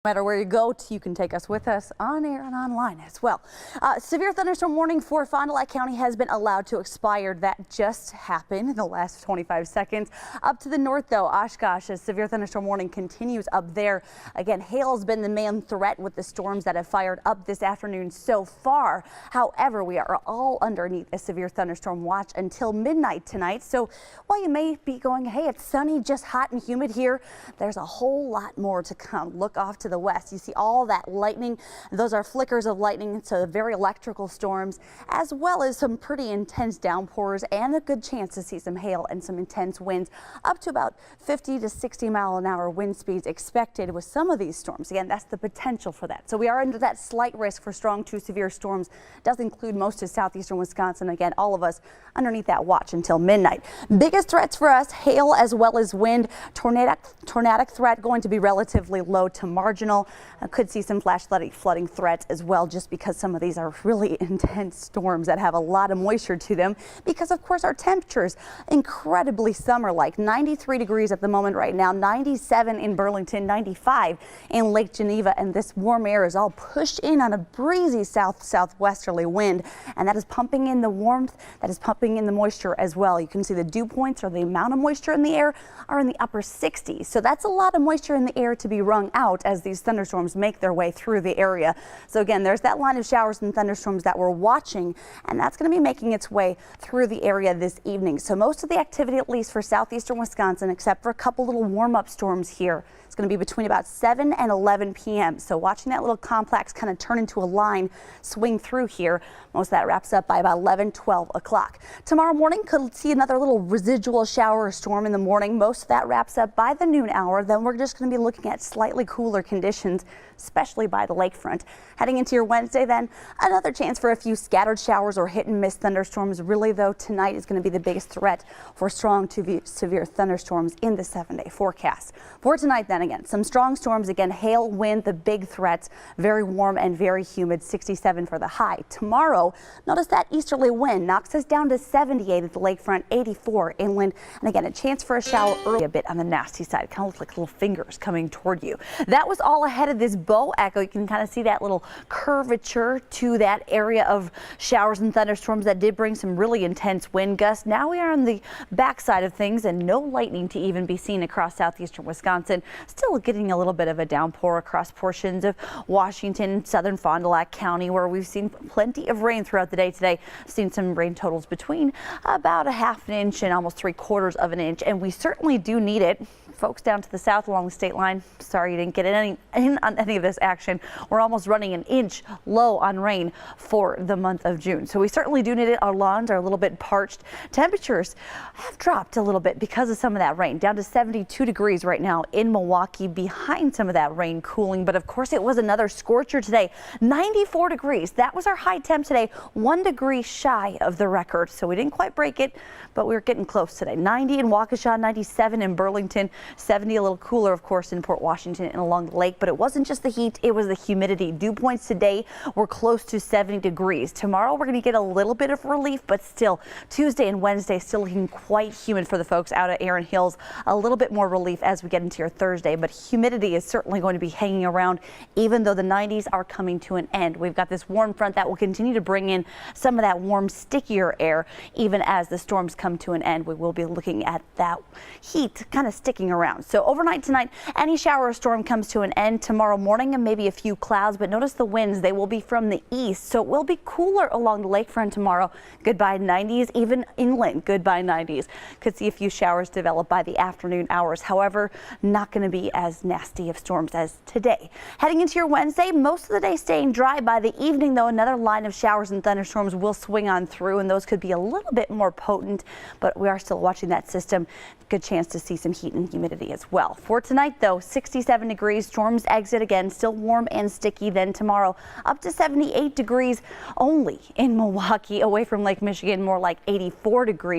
No matter where you go, you can take us with us on air and online as well. Severe thunderstorm warning for Fond du Lac County has been allowed to expire. That just happened in the last 25 seconds. Up to the north, though, Oshkosh, a severe thunderstorm warning continues up there. Again, hail has been the main threat with the storms that have fired up this afternoon so far. However, we are all underneath a severe thunderstorm watch until midnight tonight. So while you may be going, hey, it's sunny, just hot and humid here, there's a whole lot more to come. Look off to the west. You see all that lightning. Those are flickers of lightning, so very electrical storms, as well as some pretty intense downpours and a good chance to see some hail and some intense winds, up to about 50 to 60 mile an hour wind speeds expected with some of these storms. Again, that's the potential for that. So we are under that slight risk for strong to severe storms. Does include most of southeastern Wisconsin. Again, all of us underneath that watch until midnight. Biggest threats for us, hail as well as wind. Tornadic threat going to be relatively low to marginal. Could see some flash flooding threats as well, just because some of these are really intense storms that have a lot of moisture to them, because of course our temperatures incredibly summer-like. 93 degrees at the moment right now, 97 in Burlington, 95 in Lake Geneva, and this warm air is all pushed in on a breezy southwesterly wind, and that is pumping in the warmth, that is pumping in the moisture as well. You can see the dew points, or the amount of moisture in the air, are in the upper 60s. So that's a lot of moisture in the air to be wrung out as these thunderstorms make their way through the area. So again, there's that line of showers and thunderstorms that we're watching, and that's going to be making its way through the area this evening. So most of the activity, at least for southeastern Wisconsin, except for a couple little warm-up storms here, it's going to be between about 7 and 11 p.m. So watching that little complex kind of turn into a line, swing through here. Most of that wraps up by about 11, 12 o'clock. Tomorrow morning could see another little residual shower or storm in the morning. Most of that wraps up by the noon hour. Then we're just going to be looking at slightly cooler conditions, especially by the lakefront. Heading into your Wednesday, then another chance for a few scattered showers or hit and miss thunderstorms. Really, though, tonight is going to be the biggest threat for strong to severe thunderstorms in the 7-day forecast. For tonight, then again, some strong storms. Again, hail, wind, the big threats. Very warm and very humid. 67 for the high. Tomorrow, notice that easterly wind knocks us down to 78 at the lakefront, 84 inland, and again a chance for a shower early, a bit on the nasty side. Kind of looks like little fingers coming toward you. That was all ahead of this bow echo. You can kind of see that little curvature to that area of showers and thunderstorms that did bring some really intense wind gusts. Now we are on the backside of things, and no lightning to even be seen across southeastern Wisconsin. Still getting a little bit of a downpour across portions of Washington, southern Fond du Lac County, where we've seen plenty of rain throughout the day today. Seen some rain totals between about a half an inch and almost 3/4 of an inch, and we certainly do need it. Folks down to the south along the state line, sorry you didn't get in on any of this action. We're almost running an inch low on rain for the month of June. So we certainly do need it. Our lawns are a little bit parched. Temperatures have dropped a little bit because of some of that rain, down to 72 degrees right now in Milwaukee, behind some of that rain cooling. But of course it was another scorcher today, 94 degrees. That was our high temp today, 1 degree shy of the record. So we didn't quite break it, but we were getting close today. 90 in Waukesha, 97 in Burlington, 70 a little cooler, of course, in Port Washington and along the lake. But it wasn't just the heat, it was the humidity. Dew points today were close to 70 degrees. Tomorrow we're going to get a little bit of relief, but still Tuesday and Wednesday still looking quite humid for the folks out at Erin Hills. A little bit more relief as we get into your Thursday, but humidity is certainly going to be hanging around, even though the 90s are coming to an end. We've got this warm front that will continue to bring in some of that warm, stickier air. Even as the storms come to an end, we will be looking at that heat kind of sticking around. So overnight tonight, any shower or storm comes to an end. Tomorrow morning, and maybe a few clouds, but notice the winds, they will be from the east, so it will be cooler along the lakefront tomorrow. Goodbye 90s, even inland, goodbye 90s. Could see a few showers develop by the afternoon hours. However, not going to be as nasty of storms as today. Heading into your Wednesday, most of the day staying dry. By the evening, though, another line of showers and thunderstorms will swing on through, and those could be a little bit more potent, but we are still watching that system. Good chance to see some heat and humidity as well. For tonight, though, 67 degrees. Storms exit again, still warm and sticky. Then tomorrow, up to 78 degrees only in Milwaukee, away from Lake Michigan, more like 84 degrees.